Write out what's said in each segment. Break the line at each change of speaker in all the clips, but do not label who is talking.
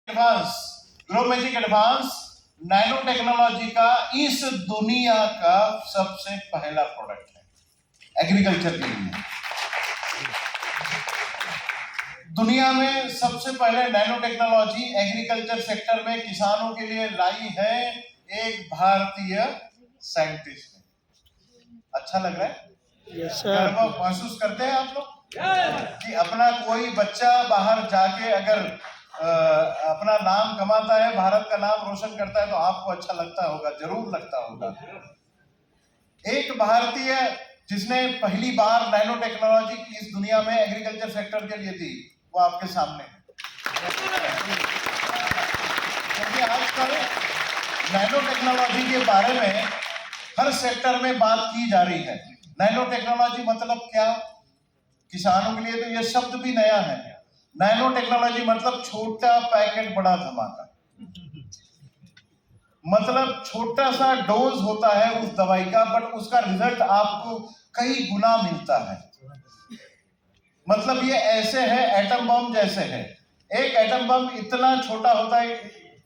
Advance grow magic advance nano technology का इस दुनिया का सबसे पहला प्रोडक्ट है एग्रीकल्चर के लिए। दुनिया में सबसे पहले नैनो टेक्नोलॉजी एग्रीकल्चर सेक्टर में किसानों के लिए लाई है एक भारतीय साइंटिस्ट ने। अच्छा लग रहा है? गर्व महसूस करते हैं आप लोग कि अपना कोई बच्चा बाहर जाके अगर अपना नाम कमाता है, भारत का नाम रोशन करता है तो आपको अच्छा लगता होगा, जरूर लगता होगा। एक भारतीय जिसने पहली बार नैनो टेक्नोलॉजी इस दुनिया में एग्रीकल्चर सेक्टर के लिए दी, वो आपके सामने है। क्योंकि आजकल नैनो टेक्नोलॉजी के बारे में हर सेक्टर में बात की जा रही है। नैनो टेक्नोलॉजी मतलब क्या? किसानों के लिए तो यह शब्द भी नया है। नैनो टेक्नोलॉजी मतलब छोटा पैकेट बड़ा धमाका, मतलब छोटा सा डोज होता है उस दवाई का, बट उसका रिजल्ट आपको कई गुना मिलता है। मतलब ये ऐसे है, एटम बम जैसे है। एक एटम बम इतना छोटा होता है,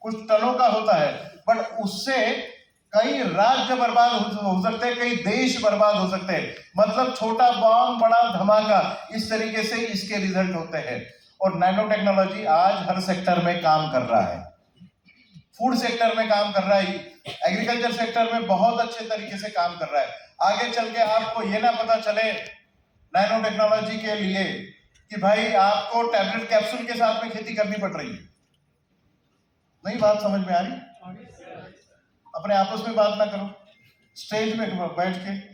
कुछ टनों का होता है, बट उससे कई राज्य बर्बाद हो सकते हैं, कई देश बर्बाद हो सकते हैं। मतलब छोटा बम बड़ा धमाका, इस तरीके से इसके रिजल्ट होते हैं। और नैनो टेक्नोलॉजी आज हर सेक्टर में काम कर रहा है। फूड सेक्टर में काम कर रहा है, एग्रीकल्चर सेक्टर में बहुत अच्छे तरीके से काम कर रहा है। आगे चल के आपको ये ना पता चले नैनो टेक्नोलॉजी के लिए कि भाई आपको टैबलेट कैप्सूल के साथ में खेती करनी पड़ रही है। नहीं बात समझ में आ रही? अपने आपस में बात ना करो, स्टेज में बैठ के।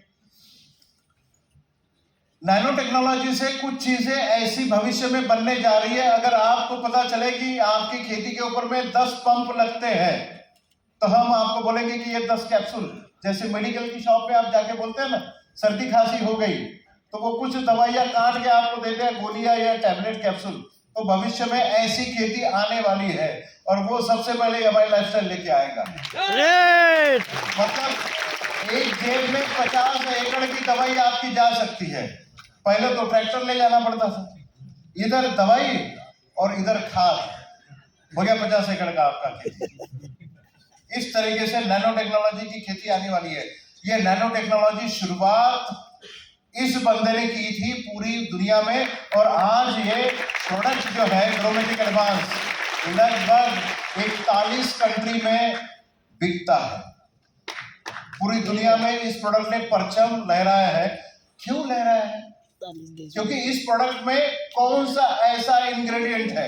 नैनो टेक्नोलॉजी से कुछ चीजें ऐसी भविष्य में बनने जा रही है। अगर आपको पता चले कि आपकी खेती के ऊपर में 10 पंप लगते हैं, तो हम आपको बोलेंगे कि ये 10 कैप्सूल, जैसे मेडिकल की शॉप पे आप जाके बोलते हैं ना सर्दी खांसी हो गई, तो वो कुछ दवाइयां काट के आपको देते हैं, गोलियां या टैबलेट कैप्सूल। तो भविष्य में ऐसी खेती आने वाली है और वो सबसे पहले हमारी लाइफस्टाइल लेके आएगा। मतलब एक जेब में 50 एकड़ की दवाई आपकी जा सकती है। पहले तो ट्रैक्टर ले जाना पड़ता था, इधर दवाई और इधर खाद, हो गया 50 एकड़ का आपका खेती। इस तरीके से नैनो टेक्नोलॉजी की खेती आने वाली है। ये नैनो टेक्नोलॉजी शुरुआत इस बंदे ने की थी पूरी दुनिया में, और आज ये प्रोडक्ट जो है ग्रो मैजिक एडवांस लगभग 41 कंट्री में बिकता है। पूरी दुनिया में इस प्रोडक्ट ने परचम लहराया है। क्यों लहराया है? क्योंकि इस प्रोडक्ट में कौन सा ऐसा इंग्रेडिएंट है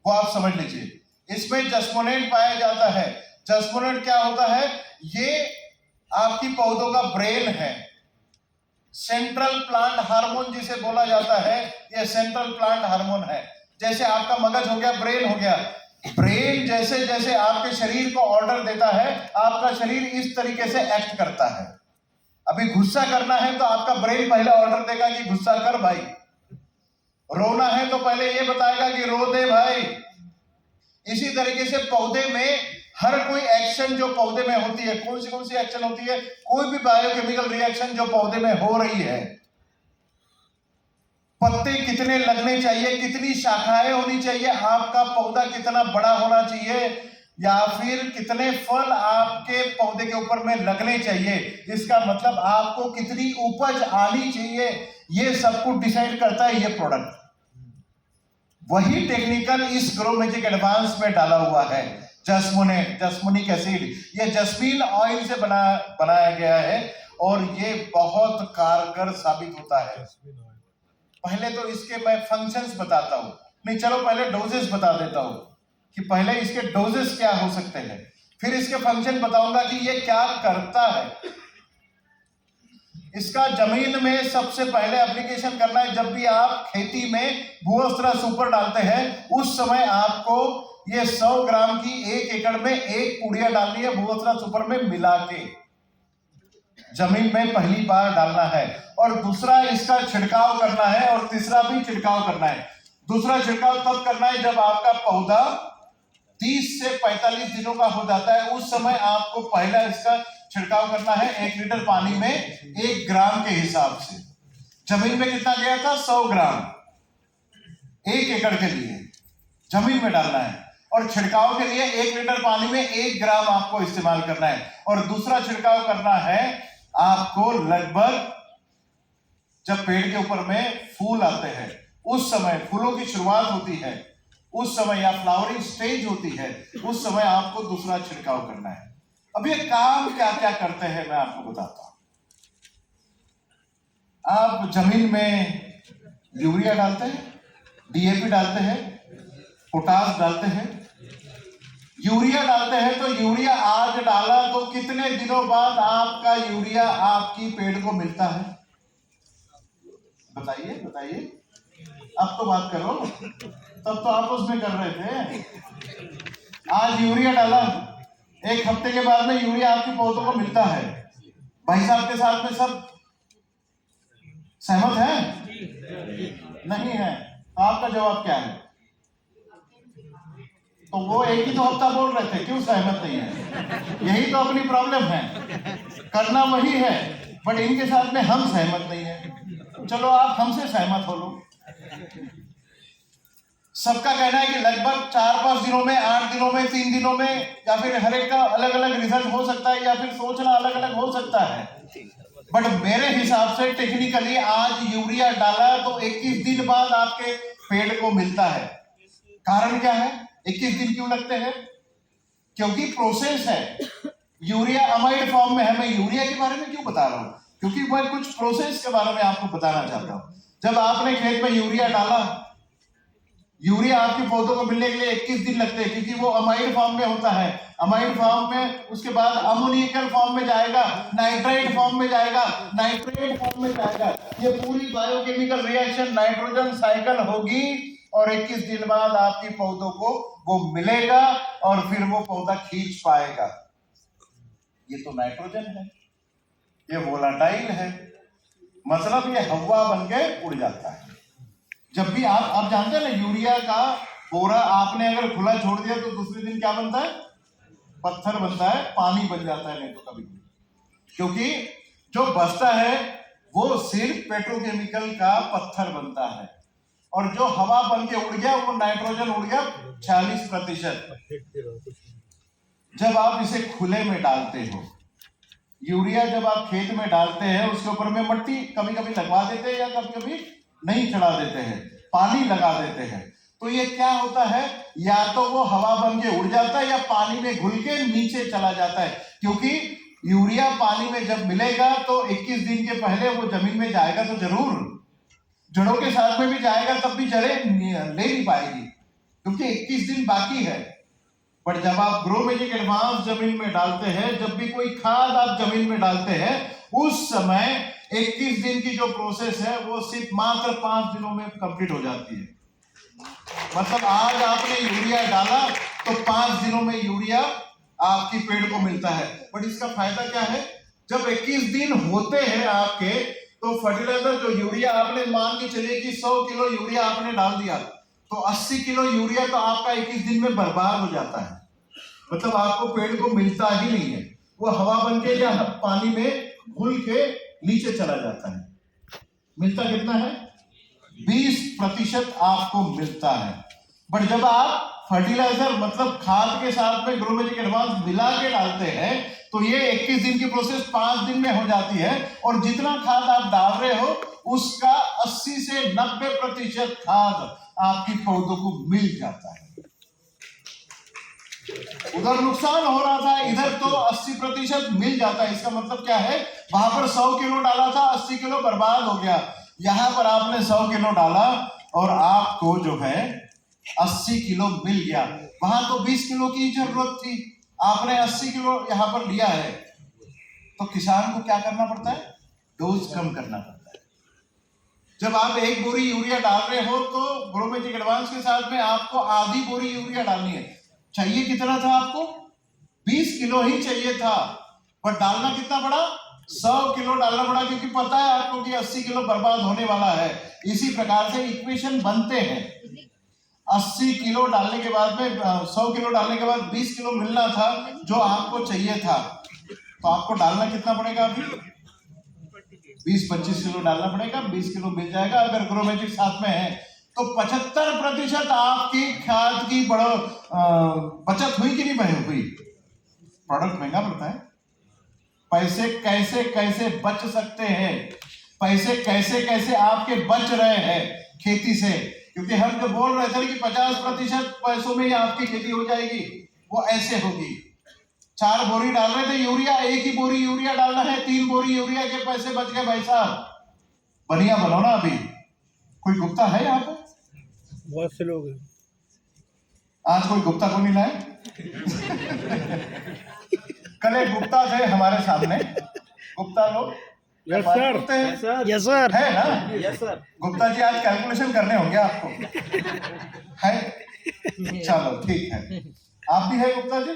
वो आप समझ लीजिए। इसमें जस्मोनेट पाया जाता है। जस्मोनेट क्या होता है? ये आपकी पौधों का ब्रेन है, सेंट्रल प्लांट हार्मोन जिसे बोला जाता है, ये सेंट्रल प्लांट हार्मोन है। जैसे आपका मगज हो गया, ब्रेन हो गया। ब्रेन जैसे जैसे आपके शरीर को ऑर्डर देता है, आपका शरीर इस तरीके से एक्ट करता है। अभी गुस्सा करना है तो आपका ब्रेन पहले ऑर्डर देगा कि गुस्सा कर भाई। रोना है तो पहले ये बताएगा कि रो दे भाई। इसी तरीके से पौधे में हर कोई एक्शन जो पौधे में होती है, कौन सी एक्शन होती है? कोई भी बायोकेमिकल रिएक्शन जो पौधे में हो रही है, पत्ते कितने लगने चाहिए, कितनी शाखाएं होनी चाहिए, आपका पौधा कितना बड़ा होना चाहिए, या फिर कितने फल आपके पौधे के ऊपर में लगने चाहिए, इसका मतलब आपको कितनी उपज आनी चाहिए, ये सब कुछ डिसाइड करता है ये प्रोडक्ट। वही टेक्निकल इस ग्रो मैजिक एडवांस में डाला हुआ है। जस्मोनिक एसिड, ये जस्मीन ऑयल से बनाया गया है और ये बहुत कारगर साबित होता है। पहले तो इसके मैं फंक्शंस बताता हूं। नहीं, चलो पहले डोजेस बता देता हूं कि पहले इसके डोजेस क्या हो सकते हैं, फिर इसके फंक्शन बताऊंगा कि ये क्या करता है। इसका जमीन में सबसे पहले एप्लीकेशन करना है। जब भी आप खेती में भूअस्त्र सुपर डालते हैं, उस समय आपको ये 100 ग्राम की 1 एकड़ में 1 पुड़िया डालनी है, भूअस्त्र सुपर में मिला के जमीन में पहली बार डालना है। और दूसरा इसका छिड़काव करना है, और तीसरा भी छिड़काव करना है। दूसरा छिड़काव तब करना है जब आपका पौधा 30 से 45 दिनों का हो जाता है। उस समय आपको पहला इसका छिड़काव करना है 1 लीटर पानी में 1 ग्राम के हिसाब से। जमीन में कितना गया था? 100 ग्राम 1 एकड़ के लिए जमीन में डालना है। और छिड़काव के लिए 1 लीटर पानी में 1 ग्राम आपको इस्तेमाल करना है। और दूसरा छिड़काव करना है आपको लगभग जब पेड़ के ऊपर में फूल आते हैं, उस समय फूलों की शुरुआत होती है, उस समय या फ्लावरिंग स्टेज होती है, उस समय आपको दूसरा छिड़काव करना है। अब ये काम क्या क्या करते हैं मैं आपको बताता हूं। आप जमीन में यूरिया डालते हैं, डीएपी डालते हैं, पोटास डालते हैं। यूरिया डालते हैं तो यूरिया आज डाला तो कितने दिनों बाद आपका यूरिया आपकी पेड़ को मिलता है? बताइए बताइए, अब तो बात करो, तब तो आप उसमें कर रहे थे। आज यूरिया डाला, 1 हफ्ते के बाद में यूरिया आपके पौधों को मिलता है। भाई साहब के साथ में सब सहमत है? नहीं है? आपका जवाब क्या है? तो वो एक ही तो हफ्ता बोल रहे थे, क्यों सहमत नहीं है? यही तो अपनी प्रॉब्लम है, करना वही है, बट इनके साथ में हम सहमत नहीं है। चलो आप हमसे सहमत हो लो। सबका कहना है कि लगभग 4-5 दिनों में, 8 दिनों में, 3 दिनों में, या फिर हर एक का अलग अलग रिजल्ट हो सकता है, या फिर सोचना अलग अलग हो सकता है। बट मेरे हिसाब से टेक्निकली आज यूरिया डाला तो 21 दिन बाद आपके पेड़ को मिलता है। कारण क्या है 21 दिन क्यों लगते हैं? क्योंकि प्रोसेस है। यूरिया अमाइड फॉर्म में है। मैं यूरिया के बारे में क्यों बता रहा हूं? क्योंकि मैं कुछ प्रोसेस के बारे में आपको बताना चाहता हूं। जब आपने खेत में यूरिया डाला, यूरिया आपके पौधों को मिलने के लिए 21 दिन लगते हैं, क्योंकि वो अमाइड फॉर्म में होता है। अमाइड फॉर्म में उसके बाद अमोनियकल फॉर्म में जाएगा, नाइट्राइट फॉर्म में जाएगा, नाइट्रेट फॉर्म में जाएगा। ये पूरी बायोकेमिकल रिएक्शन नाइट्रोजन साइकिल होगी और 21 दिन बाद आपके पौधों को वो मिलेगा और फिर वो पौधा खींच पाएगा। ये तो नाइट्रोजन है, ये वोलाटाइल है, मतलब ये हवा बन के उड़ जाता है। जब भी आप जानते हैं ना, यूरिया का बोरा आपने अगर खुला छोड़ दिया तो दूसरे दिन क्या बनता है? पत्थर बनता है, पानी बन जाता है, नहीं तो कभी। क्योंकि जो बचता है वो सिर्फ पेट्रोकेमिकल का पत्थर बनता है, और जो हवा बन के उड़ गया वो नाइट्रोजन उड़ गया 46%। जब आप इसे खुले में डालते हो, यूरिया जब आप खेत में डालते हैं, उसके ऊपर में मिट्टी कभी कभी लगवा देते हैं या कभी कभी नहीं चढ़ा देते हैं, पानी लगा देते हैं, तो ये क्या होता है? या तो वो हवा बन के उड़ जाता है या पानी में घुल के नीचे चला जाता है। क्योंकि यूरिया पानी में जब मिलेगा तो 21 दिन के पहले वो जमीन में जाएगा तो जरूर, जड़ों के साथ में भी जाएगा, तब भी जड़ें ले नहीं पाएगी क्योंकि 21 दिन बाकी है। पर जब आप ग्रो मैजिक एडवांस जमीन में डालते हैं, जब भी कोई खाद आप जमीन में डालते हैं, उस समय 21 दिन की जो प्रोसेस है वो सिर्फ मात्र 5 दिनों में कंप्लीट हो जाती है। मतलब आज आपने यूरिया डाला तो 5 दिनों में यूरिया आपकी पेड़ को मिलता है। बट इसका फायदा क्या है? जब 21 दिन होते हैं आपके, तो फर्टिलाइजर जो यूरिया आपने मान के चलिए कि 100 किलो यूरिया आपने डाल दिया, तो 80 किलो यूरिया तो आपका 21 दिन में बर्बाद हो जाता है। मतलब आपको पेड़ को मिलता ही नहीं है, वो हवा बन के या पानी में घुल के नीचे चला जाता है। मिलता कितना है? 20% आपको मिलता है। बट जब आप फर्टिलाइजर मतलब खाद के साथ में ग्रो मैजिक एडवांस मिला के डालते हैं, तो ये 21 दिन की प्रोसेस 5 दिन में हो जाती है, और जितना खाद आप डाल रहे हो उसका 80 से 90% खाद आपकी पौधों को मिल जाता है। उधर नुकसान हो रहा था, इधर तो 80% मिल जाता है। इसका मतलब क्या है? वहां पर 100 किलो डाला था, 80 किलो बर्बाद हो गया। यहां पर आपने 100 किलो डाला और आपको जो है 80 किलो मिल गया। वहां तो 20 किलो की जरूरत थी, आपने 80 किलो यहां पर लिया है। तो किसान को क्या करना पड़ता है? डोज कम करना पड़ता है। जब आप 1 बोरी यूरिया डाल रहे हो तो ग्रो मैजिक एडवांस के साथ में आपको आधी बोरी यूरिया डालनी है। चाहिए कितना था आपको? 20 किलो ही चाहिए था, पर डालना कितना पड़ा? 100 किलो डालना पड़ा, क्योंकि पता है आपको कि 80 किलो बर्बाद होने वाला है। इसी प्रकार से इक्वेशन बनते हैं। 80 किलो डालने के बाद में 100 किलो डालने के बाद 20 किलो मिलना था जो आपको चाहिए था, तो आपको डालना कितना पड़ेगा? अभी 20-25 किलो डालना पड़ेगा, 20 किलो मिल जाएगा अगर ग्रो मैजिक साथ में है। तो 75% आपकी खाद की बचत हुई कि नहीं हुई? प्रोडक्ट महंगा पड़ता है। पैसे कैसे कैसे बच सकते हैं, पैसे कैसे कैसे आपके बच रहे हैं खेती से, क्योंकि हम जो बोल रहे थे कि 50% पैसों में ही आपकी खेती हो जाएगी, वो ऐसे होगी। 4 बोरी डाल रहे थे यूरिया, 1 ही बोरी यूरिया डालना है, 3 बोरी यूरिया के पैसे बच गए भाई साहब। बढ़िया बनो ना। अभी कोई गुप्ता है यहाँ पे?
बहुत से लोग हैं।
आज कोई गुप्ता को नहीं लाए? कल एक गुप्ता थे हमारे सामने। गुप्ता लोग
यस सर, यस सर,
है ना?
Yes sir.
गुप्ता जी आज कैलकुलेशन करने होंगे आपको, है? चलो ठीक है, आप भी है गुप्ता जी?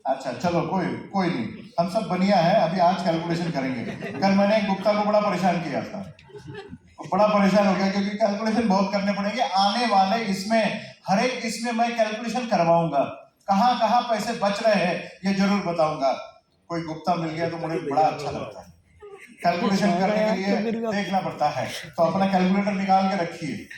अच्छा चलो, कोई नहीं, हम सब बढ़िया है। अभी आज कैलकुलेशन करेंगे। कल मैंने गुप्ता को बड़ा परेशान किया था, बड़ा परेशान हो गया, क्योंकि कैलकुलेशन बहुत करने पड़ेंगे आने वाले इसमें। हर एक इसमें मैं कैलकुलेशन करवाऊंगा, कहाँ कहाँ पैसे बच रहे हैं ये जरूर बताऊंगा। कोई गुप्ता मिल गया तो मुझे बड़ा अच्छा लगता है। कैलकुलेशन करने के लिए देखना पड़ता है, तो अपना कैलकुलेटर निकाल के रखिए।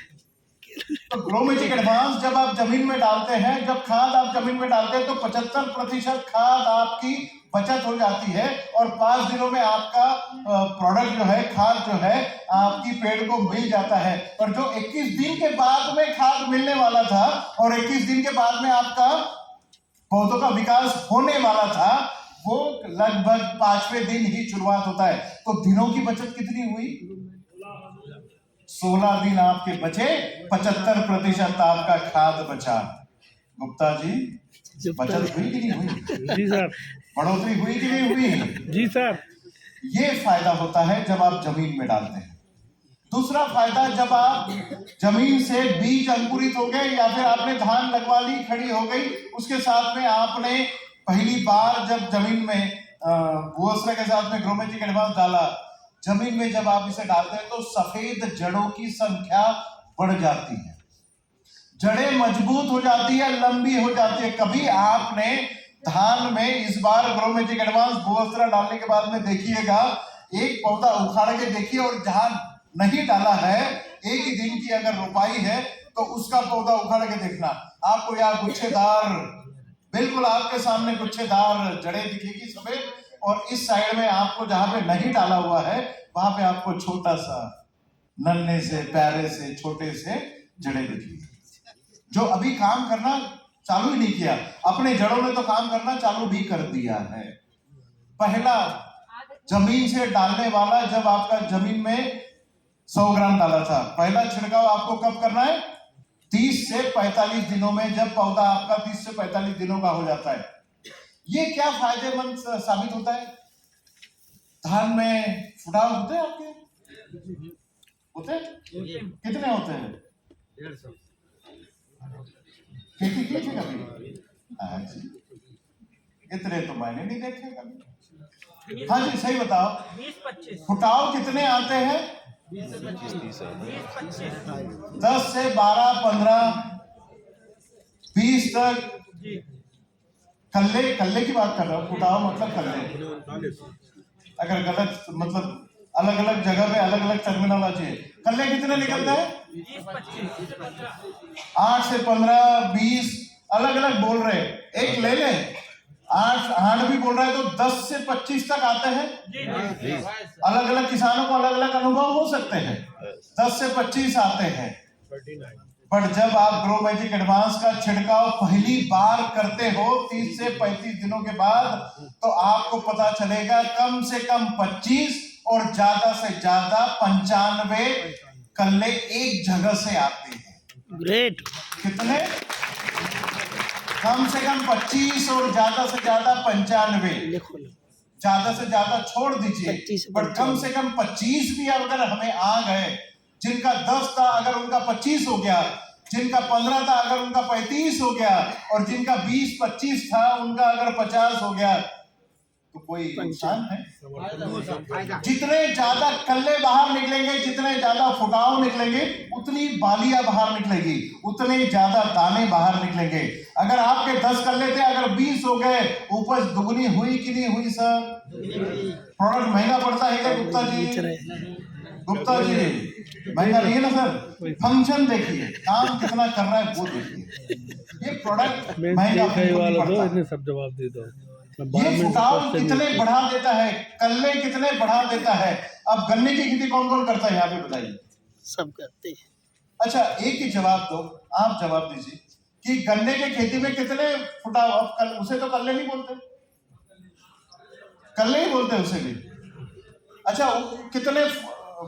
तो ग्रोमेजिक एडवांस जब आप जमीन में डालते हैं, जब खाद आप जमीन में डालते हैं, तो 75% खाद आपकी बचत हो जाती है और 5 दिनों में आपका प्रोडक्ट जो है, खाद जो है, आपकी पेड़ को मिल जाता है। और जो 21 दिन के बाद में खाद मिलने वाला था और 21 दिन के बाद में आपका पौधों का विकास होने वाला था, वो लगभग 5वें दिन ही शुरुआत होता है। तो दिनों की बचत कितनी हुई? 16 दिन आपके बचे, 75% आपका खाद बचा। गुप्ता जी, बचत हुई कि नहीं हुई?
जी सर।
बढ़ोतरी हुई कि नहीं हुई?
जी सर।
ये फायदा होता है जब आप जमीन में डालते हैं। दूसरा फायदा, जब आप जमीन से बीज अंकुरित हो गए या फिर आपने धान लगवा ली, खड़ी हो गई, उसके साथ में आपने पहली बार जब जमीन में भूअस्त्र के साथ में ग्रोमेजिक एडवांस डाला, जमीन में जब आप इसे डालते हैं तो सफेद जड़ों की संख्या बढ़ जाती है, जड़ें मजबूत हो जाती है, लंबी हो जाती है। कभी आपने धान में इस बार ग्रोमेजिक एडवांस भूअस्त्र डालने के बाद में देखिएगा, एक पौधा उखाड़ के देखिए, और जहां नहीं डाला है, एक ही दिन की अगर रोपाई है, तो उसका पौधा उखाड़ के देखना, आपको यहाँ गुच्छेदार, बिल्कुल आपके सामने गुच्छेदार जड़ें दिखेगी सफेद, और इस साइड में आपको जहां पे नहीं डाला हुआ है, वहां पे आपको छोटा सा नन्हे से प्यारे से छोटे से जड़ें दिखेगी। जो अभी काम करना चालू ही नहीं किया, अपने जड़ों ने तो काम करना चालू भी कर दिया है। पहला जमीन से डालने वाला, जब आपका जमीन में 100 ग्राम डाला था, पहला छिड़काव आपको कब करना है? 30 से 45 दिनों में, जब पौधा आपका 30 से 45 दिनों का हो जाता है। ये क्या फायदेमंद साबित होता है? धान में फुटाव होते हैं आपके? होते हैं? कितने होते हैं?
150।
खेती की थी कभी? इतने तो मैंने नहीं देखे कभी। हाँ जी, सही बताओ,
20-25
फुटाव कितने आते हैं? 10 से 12, 15, 20 तक। कल्ले की बात कर रहा हूँ, फुटाव मतलब कल्ले। अगर गलत मतलब अलग अलग जगह पे अलग अलग टर्मिनोलॉजी है। कल्ले कितने निकलते हैं? 8 से 15, 20 अलग अलग बोल रहे। एक ले ले, 8 भी बोल रहा है, तो 10 से 25 तक आते हैं। अलग अलग किसानों को अलग अलग अनुभव हो सकते हैं, 10 से 25 आते हैं। पर जब आप ग्रोमेजिक एडवांस का छिड़काव पहली बार करते हो 30 से 35 दिनों के बाद, तो आपको पता चलेगा कम से कम 25 और ज्यादा से ज्यादा 95 कल्ले एक जगह से आते हैं।
ग्रेट।
कितने? कम से कम 25 और ज्यादा से ज्यादा 95। ज्यादा से ज्यादा छोड़ दीजिए, पर कम से कम 25 भी अगर हमें आ गए, जिनका 10 था अगर उनका 25 हो गया, जिनका 15 था अगर उनका 35 हो गया, और जिनका 20-25 था उनका अगर 50 हो गया, तो कोई नुकसान है? जितने ज्यादा कल्ले बाहर निकलेंगे, जितने ज्यादा फुटाव निकलेंगे, उतनी बालियां बाहर निकलेगी, उतने ज्यादा दाने बाहर निकलेंगे। अगर आपके 10 कल्ले थे, अगर 20 हो गए, उपज दुगनी हुई कि नहीं हुई सर? प्रोडक्ट महंगा पड़ता है क्या गुप्ता जी? गुप्ता जी महंगा नहीं है ना सर, फंक्शन देखिए, काम कितना कर रहा है वो देखिए। ये प्रोडक्ट
मैं
महंगा
देखने
बिल्कुल नहीं
वाला दो
पड़ता।
इन्हें सब जवाब दे दो। मैं बाद
ये
में
फुटाव
क्वेश्चन
कितने
नहीं-
बढ़ा देता है, कल्ले कितने बढ़ा देता है। अब गन्ने की खेती कौन कौन करता है यहाँ पे बताइए?
सब करते हैं।
अच्छा एक ही जवाब दो, आप जवाब दीजिए कि गन्ने की खेती में कितने फुटाव। अब उसे तो कल्ले नहीं बोलते, कल्ले ही बोलते हैं उसे भी। अच्छा कितने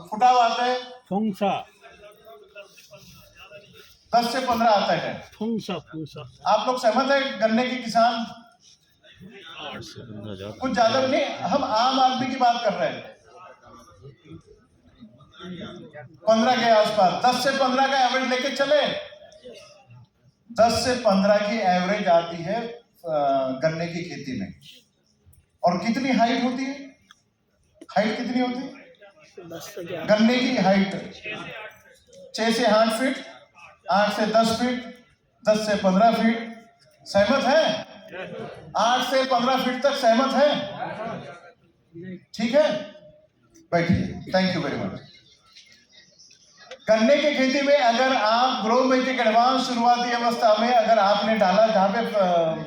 फुटाव आते हैं?
फुंसा
10 से 15 आता है।
फुंसा फुंसा
आप लोग सहमत है? गन्ने के किसान कुछ ज्यादा नहीं, हम आम आदमी की बात कर रहे हैं। 15 के आसपास, 10 से 15 का एवरेज लेके चले। 10 से 15 की एवरेज आती है गन्ने की खेती में। और कितनी हाइट होती है? हाइट कितनी होती है
10 से 11
गन्ने की हाइट? 6 से 8 फीट, 8 से 10 फीट, 10 से 15 फीट। सहमत है? 8 से 15 फीट तक सहमत है? ठीक है, बैठिए। Thank you very much. गन्ने की खेती में अगर आप ग्रो मेकिंग एडवांस शुरुआती अवस्था में अगर आपने डाला, जहां पे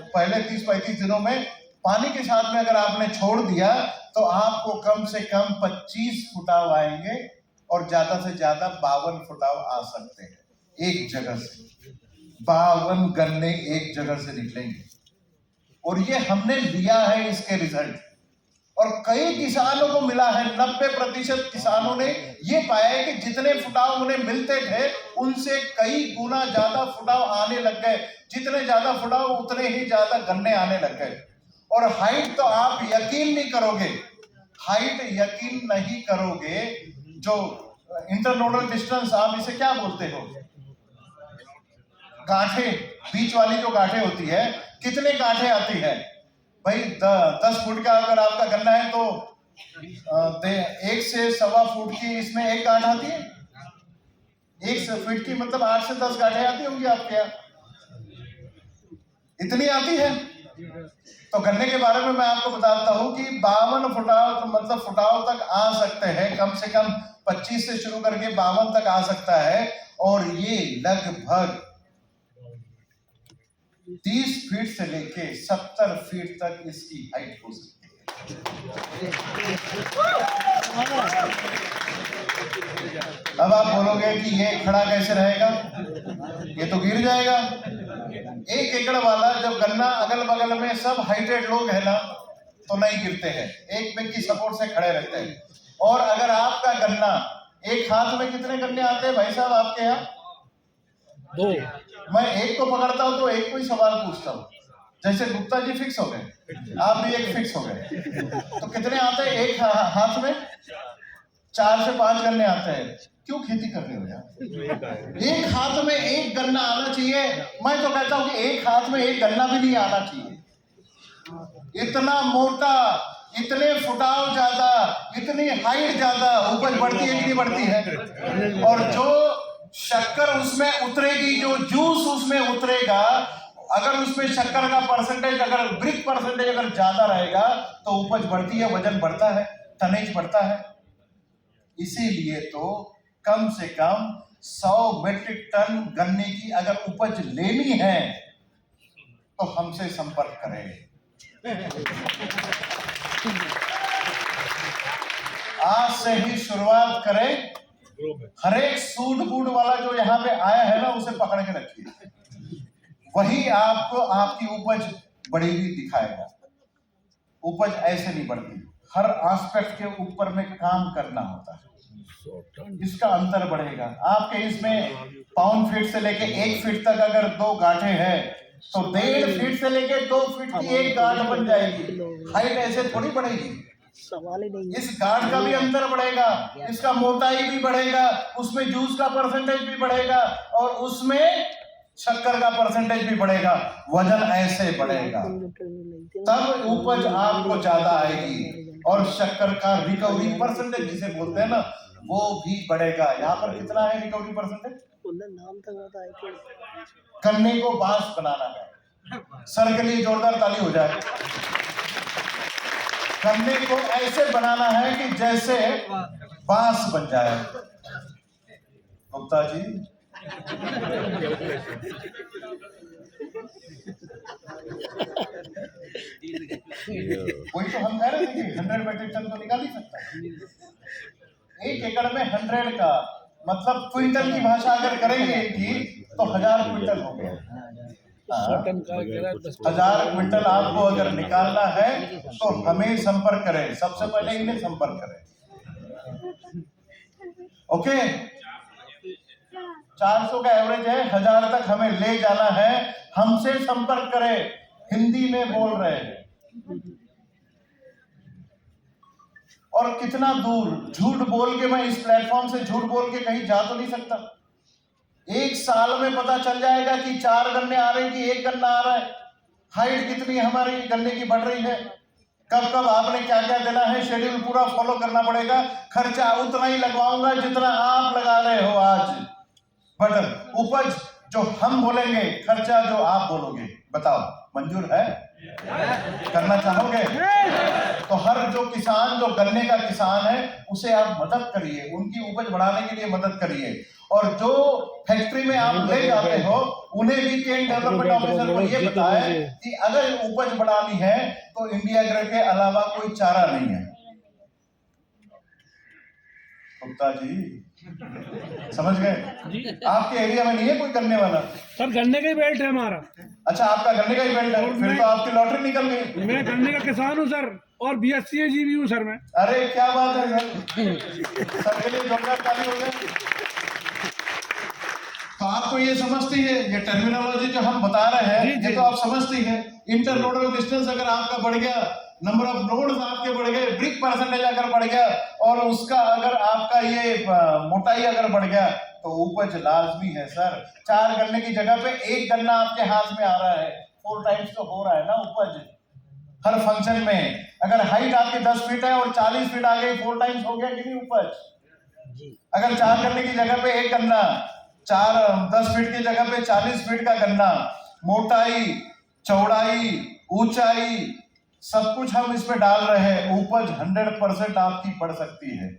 पहले 30-35 दिनों में पानी के साथ में अगर आपने छोड़ दिया, तो आपको कम से कम 25 फुटाव आएंगे और ज्यादा से ज्यादा 52 फुटाव आ सकते हैं एक जगह से। 52 गन्ने एक जगह से निकलेंगे। और ये हमने लिया है इसके रिजल्ट, और कई किसानों को मिला है। 90% किसानों ने ये पाया है कि जितने फुटाव उन्हें मिलते थे उनसे कई गुना ज्यादा फुटाव आने लग गए। जितने ज्यादा फुटाव उतने ही ज्यादा गन्ने आने लग गए। और हाइट तो आप यकीन नहीं करोगे, हाइट यकीन नहीं करोगे, जो इंटरनोडल डिस्टेंस आप इसे क्या बोलते हो, गांठे, बीच वाली जो गांठे होती है, कितने गांठे आती है भाई? 10 फुट का अगर आपका गन्ना है तो 1 से 1.25 फुट की इसमें एक गांठ आती है। 1 फीट की मतलब 8 से 10 गांठे आती होंगी आपके यहाँ, इतनी आती है। तो गन्ने के बारे में मैं आपको बताता हूं कि 52 फुटाव तो मतलब फुटाव तक आ सकते हैं। कम से कम 25 से शुरू करके 52 तक आ सकता है। और ये लगभग 30 फीट से लेके 70 फीट तक इसकी हाइट हो सकती है। अब आप बोलोगे कि ये खड़ा कैसे रहेगा, ये तो गिर जाएगा। 1 एकड़ वाला जब गन्ना अगल बगल में सब हाइटेड लोग है ना, तो नहीं गिरते हैं, एक व्यक्ति सपोर्ट से खड़े रहते हैं। और अगर आपका गन्ना, एक हाथ में कितने गन्ने आते हैं भाई साहब आपके यहाँ?
2।
मैं एक को पकड़ता हूं तो एक को ही सवाल पूछता हूं। जैसे गुप्ता जी फिक्स हो गए, आप भी एक फिक्स हो गए, तो कितने आते हैं एक हाथ में? 4 से 5 गन्ने आते हैं। क्यों खेती कर रहे हो यार? एक हाथ में एक गन्ना आना चाहिए। मैं तो कहता हूं कि एक हाथ में एक गन्ना भी नहीं आना चाहिए। इतना मोटा, इतने फुटाव ज्यादा, इतनी हाइट ज्यादा, उपज बढ़ती है कि नहीं बढ़ती है? और जो शक्कर उसमें उतरेगी, जो जूस उसमें उतरेगा, अगर उसमें शक्कर का परसेंटेज, अगर ब्रिक परसेंटेज अगर ज्यादा रहेगा तो उपज बढ़ती है, वजन बढ़ता है, टनेज बढ़ता है। इसीलिए तो कम से कम 100 मीट्रिक टन गन्ने की अगर उपज लेनी है तो हमसे संपर्क करें। आज से ही शुरुआत करें। हर एक सूट बूट वाला जो यहाँ पे आया है ना, उसे पकड़ के रखिए, वही आपको आपकी उपज बढ़ी हुई दिखाएगा। उपज ऐसे नहीं बढ़ती, हर एस्पेक्ट के ऊपर में काम करना होता है, इसका अंतर बढ़ेगा। आपके इसमें पाउंड फीट से लेके 1 फीट तक अगर 2 गांठे हैं तो 1.5 फीट से लेके 2 फीट की एक गांठ बन जाएगी। हाइट ऐसे थोड़ी बढ़ेगी,
सवाल ही नहीं।
इस गांठ का भी अंतर बढ़ेगा, इसका मोटाई भी बढ़ेगा, उसमें जूस का परसेंटेज भी बढ़ेगा और उसमें शक्कर का परसेंटेज भी बढ़ेगा, वजन ऐसे बढ़ेगा, तब उपज आपको ज्यादा आएगी और शक्कर का रिकवरी परसेंटेज जिसे बोलते हैं ना, वो भी बढ़ेगा। यहाँ पर कितना है रिकवरी परसेंटेज?
नाम तक होता है।
गन्ने को बांस बनाना है। सर के लिए जोरदार ताली हो जाए। गन्ने को ऐसे बनाना है कि जैसे बांस बन जाए। गुप्ता जी, वही तो हम कह रहे थे कि 100 मेट्रिक टन तो निकाल ही सकता है। 1 एकड़ में 100 का मतलब क्विंटल की भाषा अगर करेंगे इनकी तो 1000 क्विंटल हो गया। 1000 क्विंटल आपको अगर निकालना है तो हमें संपर्क करें, सबसे पहले इन्हें संपर्क करें। ओके, 400 का एवरेज है, 1000 तक हमें ले जाना है, हमसे संपर्क करें। हिंदी में बोल रहे हैं और कितना दूर झूठ बोल के, मैं इस प्लेटफॉर्म से झूठ बोल के कहीं जा तो नहीं सकता। 1 साल में पता चल जाएगा कि 4 गन्ने आ रहे हैं कि 1 गन्ना आ रहा है, हाइट कितनी हमारी गन्ने की बढ़ रही है, कब कब आपने क्या क्या देना है, शेड्यूल पूरा फॉलो करना पड़ेगा। खर्चा उतना ही लगवाऊंगा जितना आप लगा रहे हो आज, बट उपज जो हम बोलेंगे, खर्चा जो आप बोलोगे। बताओ, मंजूर है? करना चाहोगे? तो हर जो किसान, जो गन्ने का किसान है, उसे आप मदद करिए, उनकी उपज बढ़ाने के लिए मदद करिए। और जो फैक्ट्री में आप ले जाते हो, उन्हें भी केन डेवलपमेंट ऑफिसर को ये बताएं कि अगर उपज बढ़ानी है तो इंडिया ग्रे के अलावा कोई चारा नहीं है। गुप्ता जी, समझ गए? आपके एरिया में नहीं है कोई गन्ने वाला?
सर गन्ने का ही बेल्ट है हमारा।
अच्छा, आपका गन्ने का ही बेल्ट है, फिर तो आपकी लॉटरी निकल गई।
मैं गन्ने का किसान हूँ सर, और BSc भी हूँ सर मैं।
अरे क्या बात है सर के लिए जोरदार ताली हो गई। तो आप तो ये समझती है, ये टर्मिनोलॉजी जो हम बता रहे हैं ये तो आप समझती है। इंटरनोडल डिस्टेंस अगर आपका बढ़ गया, नंबर ऑफ नोड्स आपके बढ़ गए, ब्रिक परसेंटेज अगर बढ़ गया, और उसका अगर आपका ये मोटाई अगर बढ़ गया, तो उपज लाजमी है सर। 4 गन्ने की जगह पे 1 गन्ना आपके हाथ में आ रहा है, 4 टाइम्स तो हो रहा है ना उपज हर फंक्शन में। अगर हाइट आपकी 10 फीट है और 40 फीट आ गई, 4 टाइम्स हो गया कि नहीं उपज? अगर 4 गन्ने की जगह पे 1 गन्ना, 10 फीट की जगह पे 40 फीट का गन्ना, मोटाई, चौड़ाई, ऊंचाई, सब कुछ हम इसमें डाल रहे हैं, उपज 100% आपकी बढ़ सकती है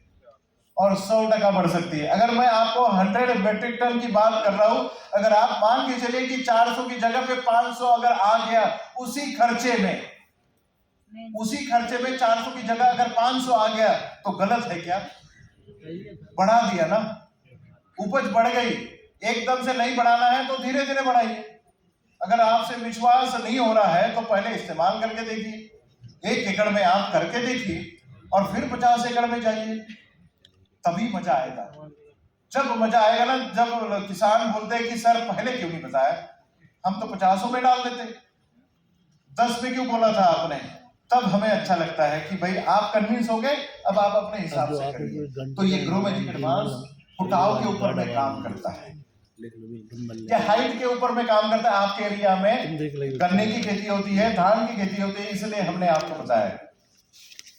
और 100% बढ़ सकती है। अगर मैं आपको 100 मेट्रिक टन की बात कर रहा हूं, अगर आप मान के चलिए कि 400 की जगह पे 500 अगर आ गया उसी खर्चे में 400 की जगह अगर 500 आ गया तो गलत है क्या? बढ़ा दिया ना, उपज बढ़ गई। एकदम से नहीं बढ़ाना है तो धीरे धीरे बढ़ाइए। अगर आपसे विश्वास नहीं हो रहा है तो पहले इस्तेमाल करके देखिए, 1 एकड़ में आप करके देखिए और फिर 50 एकड़ में जाइए, तभी मजा आएगा। जब मजा आएगा ना, जब किसान बोलते हैं कि सर पहले क्यों नहीं बताया, हम तो 50 में डाल देते, 10 में क्यों बोला था आपने, तब हमें अच्छा लगता है कि भाई आप कन्विंस हो गए, अब आप अपने हिसाब से करिए। तो ये ग्रो मैजिक एडवांस फुटाव के ऊपर में काम करता है या हाइट के ऊपर में काम करता है। आपके एरिया में गन्ने की खेती होती है, धान की खेती होती है, इसलिए हमने आपको बताया।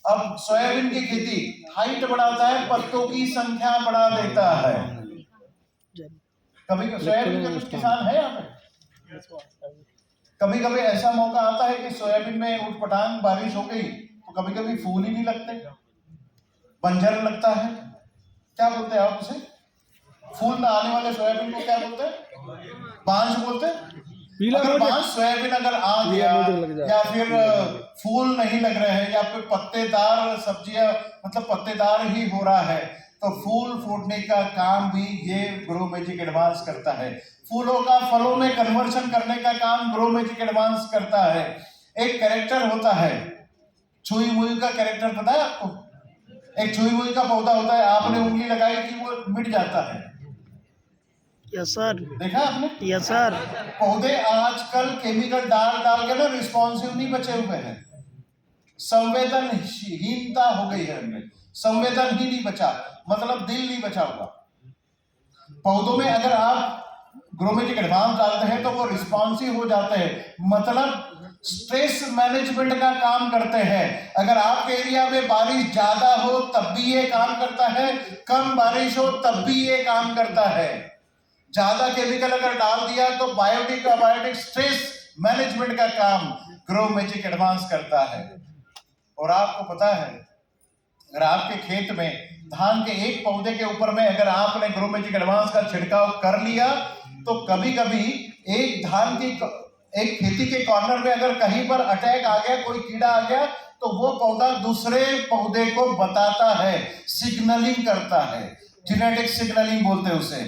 अब सोयाबीन की खेती हाइट बढ़ाता है, पत्तों की संख्या बढ़ा देता है। कभी सोयाबीन के कुछ किसान है यहाँ पे? कभी कभी ऐसा मौका आता है कि सोयाबीन में उटपटांग बारिश हो गई तो कभी कभी फूल ही नहीं लगते, बंजर लगता है। क्या बोलते हैं आप उसे? फूल ना आने वाले सोयाबीन को क्या बोलते हैं? बांझ बोलते हैं। अगर बांझ सोयाबीन अगर आ गया या फिर फूल नहीं लग रहे हैं या फिर पत्तेदार सब्जियां, मतलब पत्तेदार ही हो रहा है, तो फूल फूटने का काम भी ये ग्रो मैजिक एडवांस करता है। फूलों का फलों में कन्वर्शन करने का काम ग्रो मैजिक एडवांस करता है। एक कैरेक्टर होता है, छुई मुई का कैरेक्टर पता है आपको? एक छुई मुई का पौधा होता है, आपने उंगली लगाई कि वो मिट जाता है।
Yes sir.
देखा आपने?
Yes sir.
पौधे आजकल केमिकल डाल के ना रिस्पॉन्सिव नहीं बचे हुए हैं, संवेदनहीनता हो गई है उनमें, संवेदन ही नहीं बचा, मतलब दिल नहीं बचा हुआ। पौधों में अगर आप ग्रो मैजिक एडवांस डालते हैं तो वो रिस्पॉन्सिव हो जाते हैं, मतलब स्ट्रेस मैनेजमेंट का काम करते हैं। अगर आपके एरिया में बारिश ज्यादा हो तब भी ये काम करता है, कम बारिश हो तब भी ये काम करता है। ज्यादा केमिकल अगर डाल दिया तो बायोटिक स्ट्रेस मैनेजमेंट का काम ग्रो मैजिक एडवांस करता है। और आपको पता है अगर आपके खेत में धान के एक पौधे के ऊपर में अगर आपने ग्रो मैजिक एडवांस का छिड़काव कर लिया तो कभी कभी एक धान की एक खेती के कॉर्नर में अगर कहीं पर अटैक आ गया, कोई कीड़ा आ गया, तो वो पौधा दूसरे पौधे को बताता है, सिग्नलिंग करता है, जेनेटिक सिग्नलिंग बोलते हैं उसे।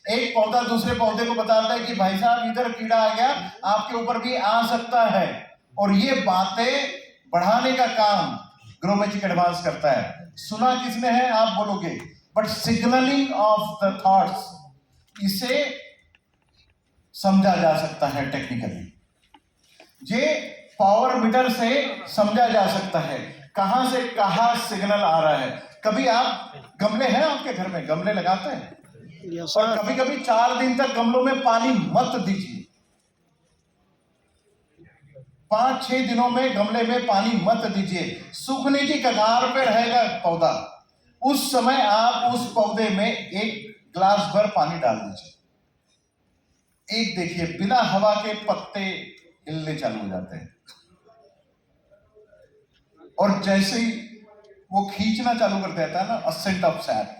एक पौधा दूसरे पौधे को बताता है कि भाई साहब इधर कीड़ा आ गया, आपके ऊपर भी आ सकता है। और ये बातें बढ़ाने का काम ग्रो मैजिक एडवांस करता है। सुना किसने है आप बोलोगे, but signalling of the thoughts, इसे समझा जा सकता है टेक्निकली। ये पावर मीटर से समझा जा सकता है कहां से कहां सिग्नल आ रहा है। कभी आप गमले हैं आपके घर में, गमले लगाते हैं,
यस
और
सर।
कभी कभी 4 दिन तक गमलों में पानी मत दीजिए। 5-6 दिनों में गमले में पानी मत दीजिए, सूखने की कगार पे रहेगा पौधा। उस समय आप उस पौधे में 1 ग्लास भर पानी डाल दीजिए। एक देखिए, बिना हवा के पत्ते हिलने चालू हो जाते हैं, और जैसे ही वो खींचना चालू कर देता है ना, असेंट ऑफ सैप,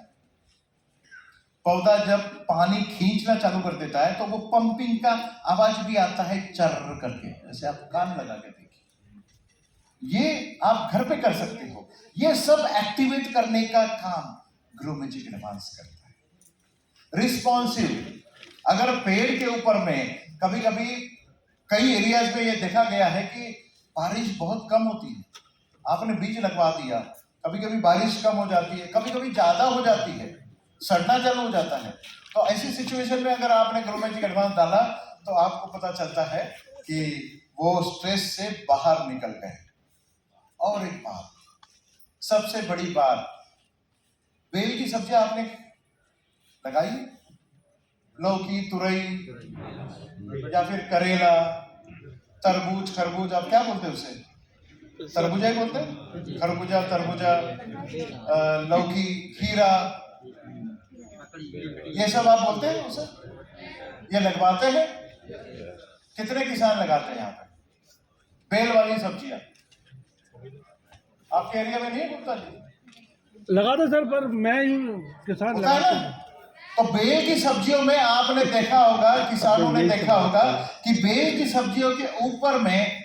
पौधा जब पानी खींचना चालू कर देता है तो वो पंपिंग का आवाज भी आता है, चर्र करके, जैसे आप कान लगा के देखिए। ये आप घर पे कर सकते हो। ये सब एक्टिवेट करने का काम ग्रो मैजिक एडवांस करता है। रिस्पॉन्सिव, अगर पेड़ के ऊपर में कभी कभी कई एरियाज में ये देखा गया है कि बारिश बहुत कम होती है, आपने बीज लगवा दिया, कभी कभी बारिश कम हो जाती है, कभी कभी ज्यादा हो जाती है, सड़ना चालू हो जाता है। तो ऐसी सिचुएशन में अगर आपने ग्रो मैजिक एडवांस डाला तो आपको पता चलता है कि वो स्ट्रेस से बाहर निकल गए। और एक बात, सबसे बड़ी बात, बेल की सब्जी आपने लगाई, लौकी, तुरई या फिर करेला, तरबूज, खरबूज, आप क्या बोलते हैं उसे, तरबूजा ही बोलते हैं, खरबूजा, तरबूजा, लौकी, खीरा, ये सब आप बोलते हैं उसे, ये लगवाते हैं। कितने किसान लगाते हैं यहाँ पे बेल वाली सब्जियां? आपके एरिया में नहीं होता जी?
लगाते सर, पर मैं यूं किसान
होता है
लगाते
ना?
हैं।
तो बेल की सब्जियों में आपने देखा होगा, किसानों ने देखा होगा कि बेल की सब्जियों के ऊपर में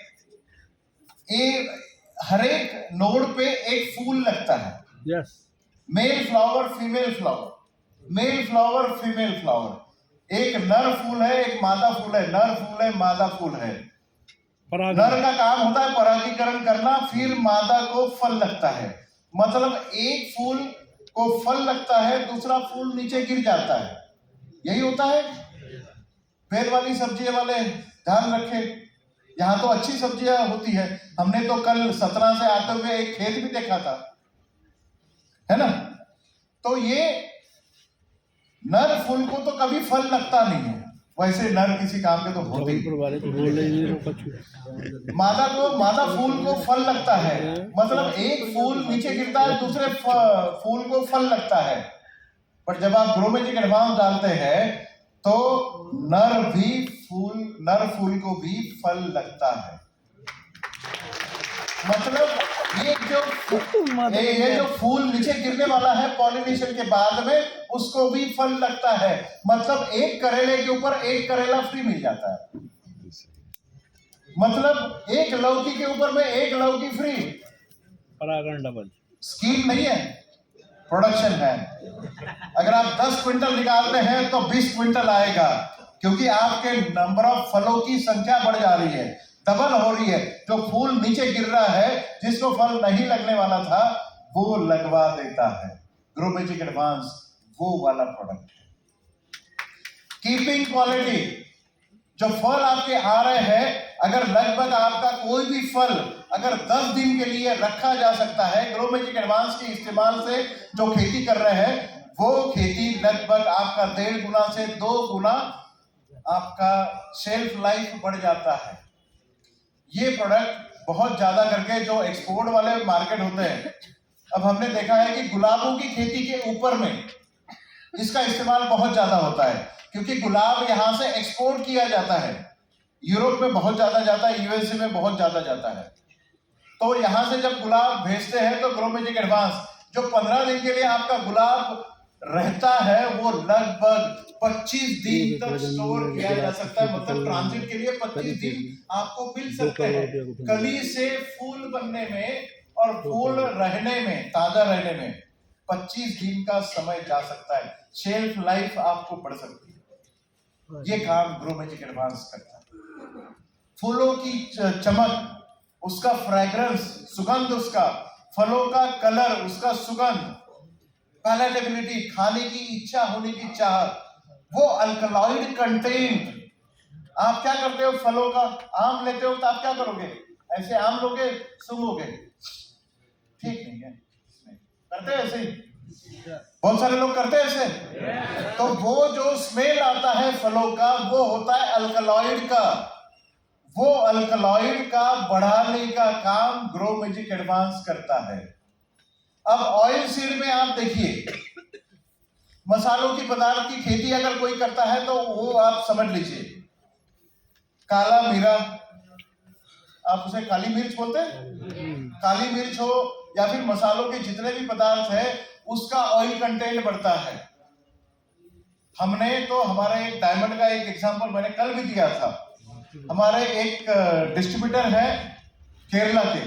हर एक नोड पे एक फूल लगता है।
Yes,
male flower, female flower, male flower, female flower. एक नर फूल है, एक मादा फूल है, नर फूल है, मादा फूल है। नर का काम होता है परागीकरण करना, फिर मादा को फल लगता है। मतलब एक फूल को फल लगता है, दूसरा फूल नीचे गिर जाता है, यही होता है। बेल वाली सब्जी वाले ध्यान रखें, यहाँ तो अच्छी सब्जियां होती है। हमने तो कल 17 से आते हुए एक खेत भी देखा था, है ना? तो ये नर फूल को तो कभी फल लगता नहीं है, वैसे नर किसी काम के तो होते ही।
वाले तो बोल रहे हैं
मादा फूल को फल लगता है, मतलब एक फूल नीचे गिरता है, दूसरे फूल को फल लगता है। पर जब आप ग्रो मैजिक एडवांस डालते हैं तो नर फूल को भी फल लगता है। मतलब ये जो फूल नीचे गिरने वाला है पॉलिनेशन के बाद में, उसको भी फल लगता है। मतलब एक करेले के ऊपर एक करेला फ्री मिल जाता है। मतलब एक लौकी के ऊपर में एक लौकी फ्री।
परागण डबल
स्कीम नहीं है, प्रोडक्शन है। अगर आप 10 क्विंटल निकालते हैं तो 20 क्विंटल आएगा, क्योंकि आपके नंबर ऑफ फलों की संख्या बढ़ जा रही है, डबल हो रही है। जो फूल नीचे गिर रहा है, जिसको फल नहीं लगने वाला था, वो लगवा देता है। ग्रो मैजिक एडवांस वो वाला प्रोडक्ट है। कीपिंग क्वालिटी, जो फल आपके आ रहे हैं, अगर लगभग आपका कोई भी फल अगर 10 दिन के लिए रखा जा सकता है ग्रो मैजिक एडवांस के इस्तेमाल से, जो खेती कर रहे हैं, वो खेती लगभग आपका 1.5 गुना से 2 गुना आपका शेल्फ लाइफ बढ़ जाता है। ये प्रोडक्ट बहुत ज्यादा करके जो एक्सपोर्ट वाले मार्केट होते हैं, अब हमने देखा है कि गुलाबों की खेती के ऊपर में इसका इस्तेमाल बहुत ज्यादा होता है, क्योंकि गुलाब यहां से एक्सपोर्ट किया जाता है। यूरोप में बहुत ज्यादा जाता है, यूएसए में बहुत ज्यादा जाता है। तो यहां से जब गुलाब भेजते हैं तो ग्रो मैजिक एडवांस जो 15 दिन के लिए आपका गुलाब रहता है वो लगभग 25 दिन तक स्टोर किया जा सकता है। मतलब ट्रांजिट के लिए 25 दिन आपको मिल सकते हैं। कली से फूल बनने में और फूल रहने में, ताजा रहने में 25 दिन का समय जा सकता है। शेल्फ लाइफ आपको बढ़ सकती है। ये काम ग्रो मैजिक एडवांस करता है। फूलों की चमक, उसका फ्रेग्रेंस, सुगंध, उसका फलों का कलर, उसका सुगंध, पैलेटेबिलिटी, खाने की इच्छा होने की चाहत, वो अल्कलॉइड कंटेंट। आप क्या करते हो? फलों का आम लेते हो तो आप क्या करोगे? ऐसे आम लोगे, सूंघोगे? ठीक नहीं है, करते हैं ऐसे ही, बहुत सारे लोग करते हैं ऐसे। तो वो जो स्मेल आता है फलों का, वो होता है अल्कलॉइड का। वो अल्कलॉइड का बढ़ाने का काम ग्रो मैजिक एडवांस करता है। अब ऑयल सीड में आप देखिए, मसालों की पदार्थ की खेती अगर कोई करता है तो वो आप समझ लीजिए, काला मीरा, आप उसे काली मिर्च बोलते हैं, काली मिर्च हो या फिर मसालों के जितने भी पदार्थ है, उसका ऑयल कंटेंट बढ़ता है। हमने तो हमारे एक डायमंड का एक एग्जांपल मैंने कल भी दिया था। हमारे एक डिस्ट्रीब्यूटर है केरला के।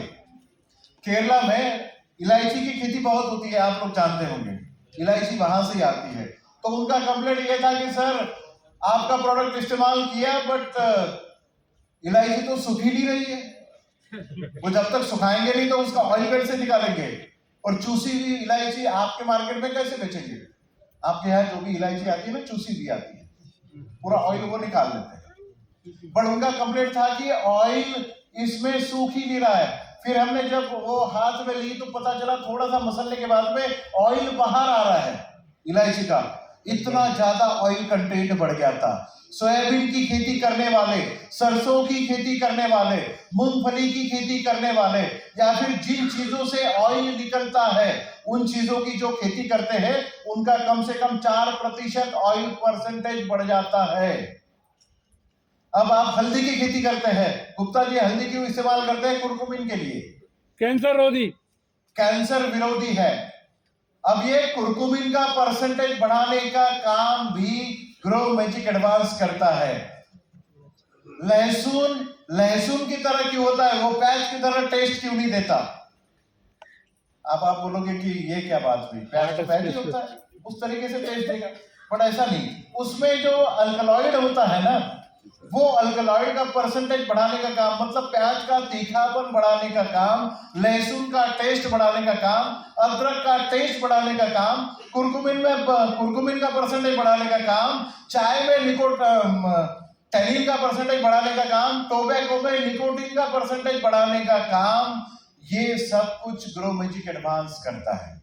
केरला में इलायची की खेती बहुत होती है, आप लोग जानते होंगे, इलायची वहां से आती है। तो उनका कंप्लेंट ये था कि सर आपका प्रोडक्ट इस्तेमाल किया बट इलायची तो सूख ही नहीं रही है। वो जब तक सुखाएंगे नहीं तो उसका ऑयल कैसे निकालेंगे, और चूसी हुई इलायची आपके मार्केट में कैसे बेचेंगे? आपके यहाँ जो भी इलायची आती है ना, चूसी भी आती है, पूरा ऑयल वो निकाल लेते हैं। बट उनका कंप्लेंट था कि ऑयल इसमें सूख ही नहीं रहा है। फिर हमने जब वो हाथ में ली तो पता चला थोड़ा सा मसलने के बाद में ऑयल बाहर आ रहा है इलायची का। इतना ज्यादा ऑयल कंटेंट बढ़ गया था। सोयाबीन की खेती करने वाले, सरसों की खेती करने वाले, मूंगफली की खेती करने वाले, या फिर जिन चीजों से ऑयल निकलता है उन चीजों की जो खेती करते हैं, उनका कम से कम 4% ऑयल परसेंटेज बढ़ जाता है। अब आप हल्दी की खेती करते हैं, गुप्ता जी हल्दी क्यों इस्तेमाल करते हैं? कुरकुमिन के लिए,
कैंसर रोधी,
कैंसर विरोधी है। अब ये कुरकुमिन का परसेंटेज बढ़ाने का काम भी ग्रो मैजिक एडवांस करता है। लहसुन लहसुन की तरह क्यों होता है? वो प्याज की तरह टेस्ट क्यों नहीं देता? आप बोलोगे कि ये क्या बात हुई, प्याज तो प्याज ही होता है, उस तरीके से टेस्ट देगा। बट ऐसा नहीं, उसमें जो अल्कलॉइड होता है ना, वो अल्कलॉइड का परसेंटेज बढ़ाने का काम, मतलब प्याज का तीखापन बढ़ाने का काम, लहसुन का टेस्ट बढ़ाने का काम, अदरक का टेस्ट बढ़ाने का काम, कुरकुमिन का परसेंटेज बढ़ाने का काम, चाय में टैनिन का परसेंटेज बढ़ाने का काम, टोबैको में निकोटीन का परसेंटेज बढ़ाने का काम, ये सब कुछ ग्रो मैजिक एडवांस करता है।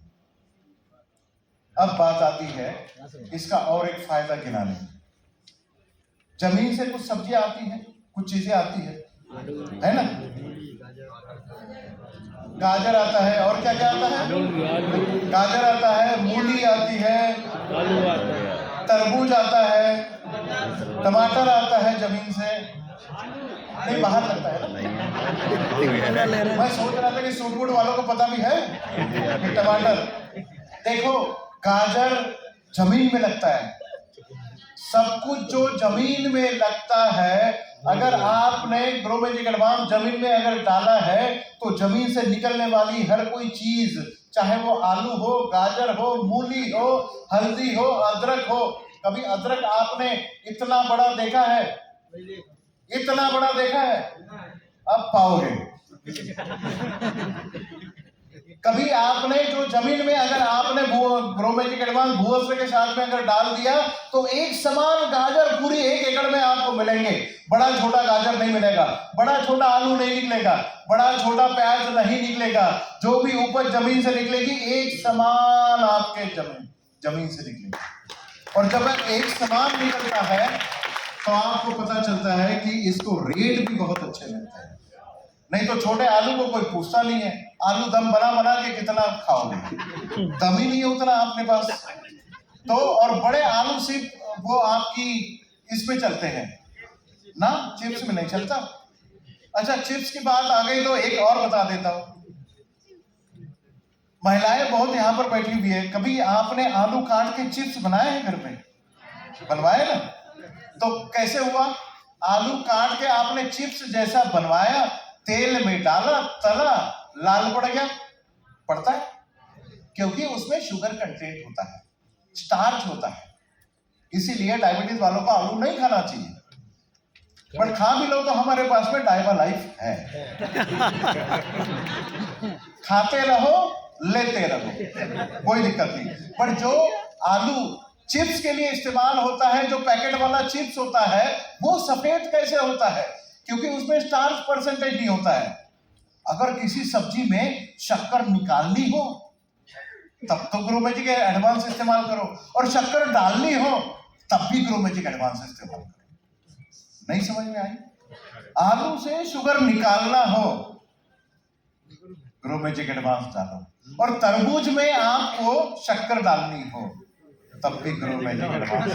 अब बात आती है इसका और एक फायदा गिनाने में। जमीन से कुछ सब्जियां आती हैं, कुछ चीजें आती है ना? गाजर आता है, और क्या क्या आता है? गाजर आता है, मूली आती है, तरबूज आता है, टमाटर आता है जमीन से, नहीं बाहर लगता है ना? मैं सोच रहा था कि सूटबूट वालों को पता भी है कि टमाटर। देखो, गाजर जमीन में लगता है। सब कुछ जो जमीन में लगता है, अगर आपने ग्रो मैजिक एडवांस जमीन में अगर डाला है तो जमीन से निकलने वाली हर कोई चीज, चाहे वो आलू हो, गाजर हो, मूली हो, हल्दी हो, अदरक हो। कभी अदरक आपने इतना बड़ा देखा है? इतना बड़ा देखा है? अब पाओगे। कभी आपने जो जमीन में अगर आपने ग्रो मैजिक एडवांस भूअस्त्र के साथ में अगर डाल दिया तो एक समान गाजर पूरी 1 एकड़ में आपको मिलेंगे। बड़ा छोटा गाजर नहीं मिलेगा, बड़ा छोटा आलू नहीं निकलेगा, बड़ा छोटा प्याज नहीं निकलेगा। जो भी उपज जमीन से निकलेगी एक समान आपके जमीन से निकलेगी। और जब एक समान निकलता है तो आपको पता चलता है कि इसको रेट भी बहुत अच्छे मिलते हैं। नहीं तो छोटे आलू को कोई पूछता नहीं है। आलू दम बना बना के कितना खाओगे, दम ही नहीं है उतना अपने पास। तो और बड़े आलू सिर्फ वो आपकी इसमें चलते हैं ना, चिप्स में नहीं चलता। अच्छा, चिप्स की बात आ गई तो एक और बता देता हूं। महिलाएं बहुत यहाँ पर बैठी हुई है, कभी आपने आलू काट के चिप्स बनाए हैं घर में? बनवाए ना? तो कैसे हुआ? आलू काट के आपने चिप्स जैसा बनवाया, तेल में डाला, तला, लाल पड़ गया। पड़ता है क्योंकि उसमें शुगर कंटेंट होता है, स्टार्च होता है। इसीलिए डायबिटीज वालों को आलू नहीं खाना चाहिए, पर खा भी लो तो हमारे पास में डायबा लाइफ है। खाते रहो, लेते रहो, कोई दिक्कत नहीं। पर जो आलू चिप्स के लिए इस्तेमाल होता है, जो पैकेट वाला चिप्स होता है, वो सफेद कैसे होता है? क्योंकि उसमें स्टार्च परसेंटेज नहीं होता है। अगर किसी सब्जी में शक्कर निकालनी हो तब तो ग्रो मैजिक एडवांस इस्तेमाल करो, और शक्कर डालनी हो तब भी ग्रो मैजिक एडवांस इस्तेमाल करो। नहीं समझ में आई? आलू से शुगर निकालना हो, ग्रो मैजिक एडवांस डालो, और तरबूज में आपको शक्कर डालनी हो तब भी ग्रो मैजिक एडवांस।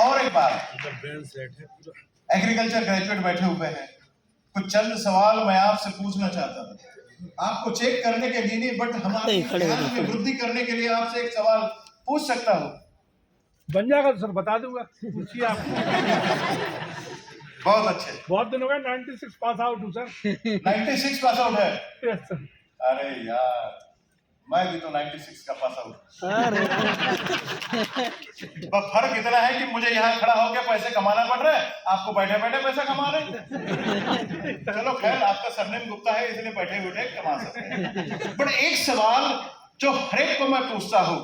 और एक बात, एग्रीकल्चर ग्रेजुएट बैठे हुए हैं, कुछ चंद सवाल मैं आपसे पूछना चाहता था, आपको चेक करने के लिए नहीं, बट हमारे ज्ञान में वृद्धि करने के लिए आपसे एक सवाल पूछ सकता हूँ?
बन जाएगा तो सर बता दूंगा, पूछिए आप।
बहुत अच्छे।
बहुत दिन हो गए, 96 पास आउट हूँ सर।
96 पास आउट है?
Yes sir.
अरे यार, मैं भी तो 96 का पास आउट। बस फर्क इतना है कि मुझे यहाँ खड़ा होकर पैसे कमाना पड़ रहा है, आपको बैठे बैठे पैसा कमा रहे हैं। चलो खैर, आपका सरनेम गुप्ता है इसलिए बैठे बैठे कमा सकते हैं। बट एक सवाल जो हर एक को मैं पूछता हूँ,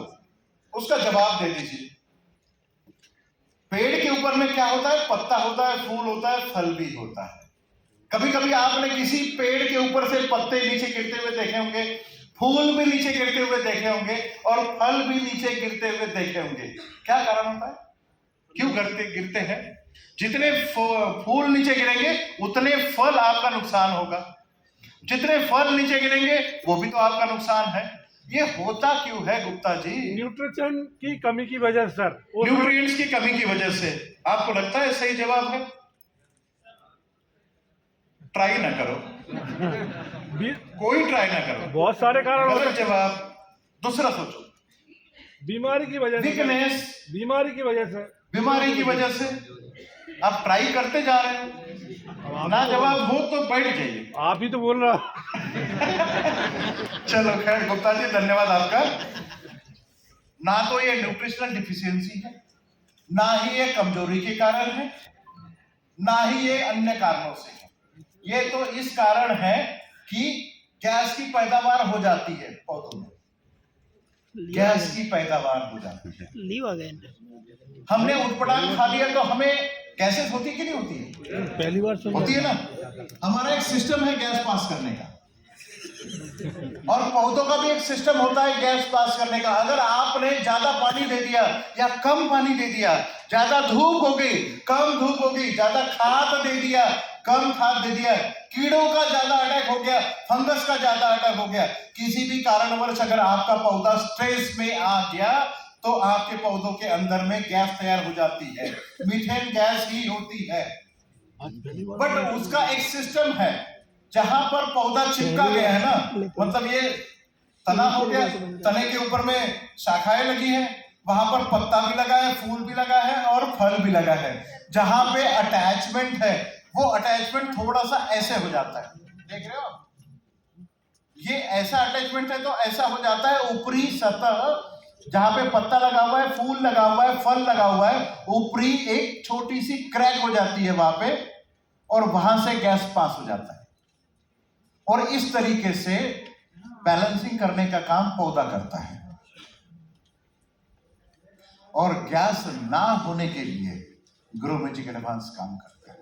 उसका जवाब दे दीजिए। पेड़ के ऊपर में क्या होता है? पत्ता होता है, फूल होता है, फल भी होता है। कभी कभी आपने किसी पेड़ के ऊपर से पत्ते नीचे गिरते हुए देखे होंगे, फूल भी नीचे गिरते हुए देखे होंगे, और फल भी नीचे गिरते हुए देखे होंगे। क्या कारण होता है? क्यों गिरते हैं? जितने फूल नीचे गिरेंगे उतने फल आपका नुकसान होगा, जितने फल नीचे गिरेंगे वो भी तो आपका नुकसान है। ये होता क्यों है गुप्ता जी?
न्यूट्रिशन की कमी की वजह से सर।
न्यूट्रिएंट्स की कमी की वजह से। आपको लगता है सही जवाब है? ट्राई ना करो, कोई ट्राई ना करो,
बहुत सारे कारण
गलत जवाब। दूसरा सोचो।
बीमारी की वजह से।
वीकनेस।
बीमारी की वजह से।
बीमारी की वजह से आप ट्राई करते जा रहे हो, ना जवाब हो तो बैठ जाइए।
आप ही तो बोल रहा।
चलो खैर गुप्ता जी, धन्यवाद आपका। ना तो ये न्यूट्रिशनल डिफिशियंसी है, ना ही ये कमजोरी के कारण है, ना ही ये अन्य कारणों से है। ये तो इस कारण है कि गैस की पैदावार हो जाती है, पौधों में गैस की पैदावार हो जाती है।
Leave again.
हमने उटपटांग खा लिया तो हमें गैसेस होती कि नहीं होती है?
पहली बार सुन
होती है ना। हमारा एक सिस्टम है गैस पास करने का, और पौधों का भी एक सिस्टम होता है गैस पास करने का। अगर आपने ज्यादा पानी दे दिया या कम पानी दे दिया, ज्यादा धूप हो गई, कम धूप हो गई, ज्यादा खाद दे दिया, कम खाद दे दिया, कीड़ों का ज्यादा अटैक हो गया, फंगस का ज्यादा अटैक हो गया, किसी भी कारणवश अगर आपका पौधा स्ट्रेस में आ गया तो आपके पौधों के अंदर में गैस तैयार हो जाती है, मीथेन गैस ही होती है। बट उसका एक सिस्टम है, जहां पर पौधा चिपका गया है ना, मतलब ये तना हो गया, तने के ऊपर में शाखाएं लगी है, वहां पर पत्ता भी लगा है, फूल भी लगा है और फल भी लगा है। जहां पे अटैचमेंट है वो अटैचमेंट थोड़ा सा ऐसे हो जाता है, देख रहे हो आप? ये ऐसा अटैचमेंट है तो ऐसा हो जाता है। ऊपरी सतह जहां पे पत्ता लगा हुआ है, फूल लगा हुआ है, फल लगा हुआ है, ऊपरी एक छोटी सी क्रैक हो जाती है वहां पे, और वहां से गैस पास हो जाता है। और इस तरीके से बैलेंसिंग करने का काम पौधा करता है। और गैस ना होने के लिए ग्रो मैजिक एडवांस काम करता है,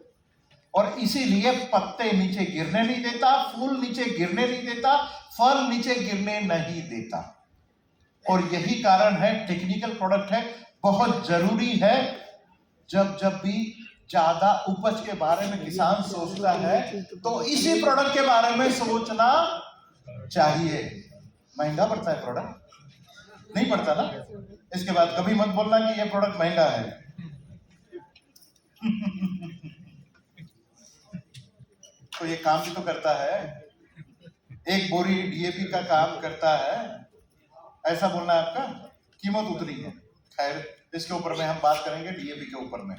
और इसीलिए पत्ते नीचे गिरने नहीं देता, फूल नीचे गिरने नहीं देता, फल नीचे गिरने नहीं देता। और यही कारण है, टेक्निकल प्रोडक्ट है, बहुत जरूरी है। जब भी ज्यादा उपज के बारे में किसान सोचता है तो इसी प्रोडक्ट के बारे में सोचना चाहिए। महंगा पड़ता है प्रोडक्ट? नहीं पड़ता ना। इसके बाद कभी मत बोलना कि ये प्रोडक्ट महंगा है। तो ये काम भी तो करता है। एक बोरी डीएपी का काम करता है, ऐसा बोलना है आपका। कीमत उतनी है। खैर, इसके ऊपर में हम बात करेंगे, डीएपी के ऊपर में।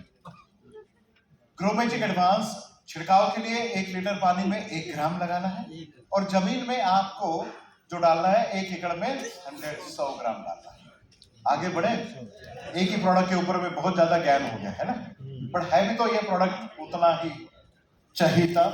ग्रोमेजिक एडवांस छिड़काव के लिए 1 लीटर पानी में 1 ग्राम लगाना है, और जमीन में आपको जो डालना है 1 एकड़ में 100 ग्राम डालना है। आगे बढ़े। एक ही प्रोडक्ट के ऊपर में बहुत ज्यादा ज्ञान हो गया है ना, बट है भी तो ये प्रोडक्ट उतना ही चाहिए था।